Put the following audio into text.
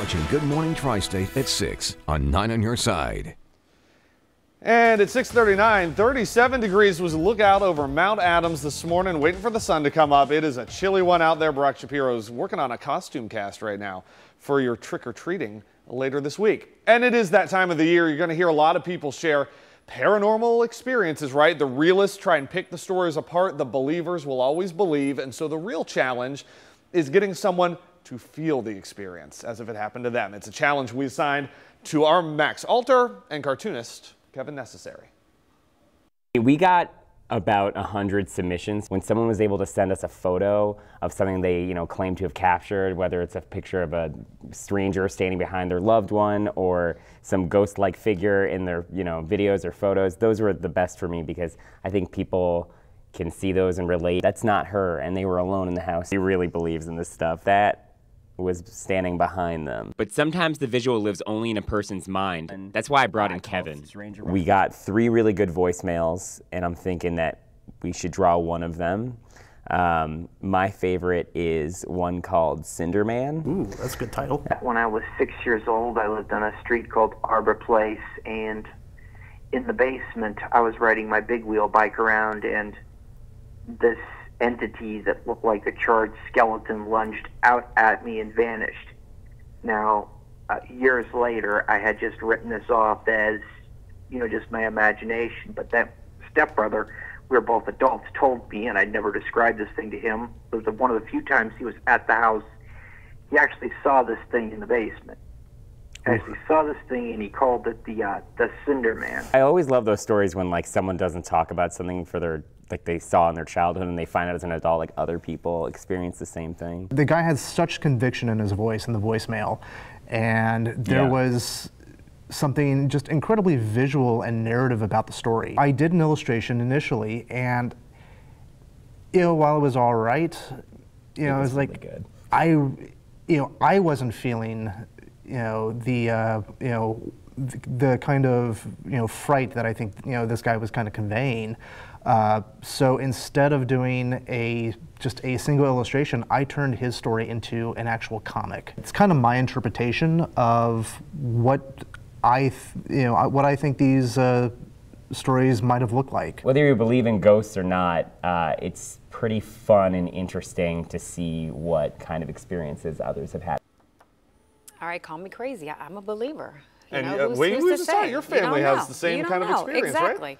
watching Good Morning Tri-State at 6 on 9 on your side. And at 6:39, 37 degrees was a lookout over Mount Adams this morning, waiting for the sun to come up. It is a chilly one out there. Brock Shapiro's working on a costume cast right now for your trick-or-treating later this week. And it is that time of the year. You're going to hear a lot of people share paranormal experiences, right? The realists try and pick the stories apart. The believers will always believe. And so the real challenge is getting someone to feel the experience as if it happened to them. It's a challenge we assigned to our Max Alter and cartoonist Kevin Necessary. We got about 100 submissions. When someone was able to send us a photo of something they, claim to have captured, whether it's a picture of a stranger standing behind their loved one or some ghost-like figure in their, videos or photos, those were the best for me because I think people can see those and relate. That's not her, and they were alone in the house. He really believes in this stuff. That was standing behind them. But sometimes the visual lives only in a person's mind. And that's why I brought in Kevin. We got 3 really good voicemails, and I'm thinking that we should draw one of them. My favorite is one called Cinder Man. Ooh, that's a good title. When I was 6 years old, I lived on a street called Arbor Place, and in the basement, I was riding my big wheel bike around, and this entity that looked like a charred skeleton lunged out at me and vanished. Now, years later, I had just written this off as, just my imagination, but that stepbrother, we were both adults, told me, and I'd never described this thing to him. It was one of the few times he was at the house. He actually saw this thing in the basement. He actually saw this thing, and he called it the Cinder Man. I always love those stories when someone doesn't talk about something for their they saw in their childhood and they find out as an adult other people experience the same thing. The guy had such conviction in his voice in the voicemail, and there was something just incredibly visual and narrative about the story. I did an illustration initially, and while it was all right, it was really good. I wasn't feeling the kind of fright that I think this guy was kind of conveying. So instead of doing just a single illustration, I turned his story into an actual comic. It's kind of my interpretation of what I think these stories might have looked like. Whether you believe in ghosts or not, it's pretty fun and interesting to see what kind of experiences others have had. All right, call me crazy. I'm a believer. And who's to say? Your family has the same kind of experience, exactly. right?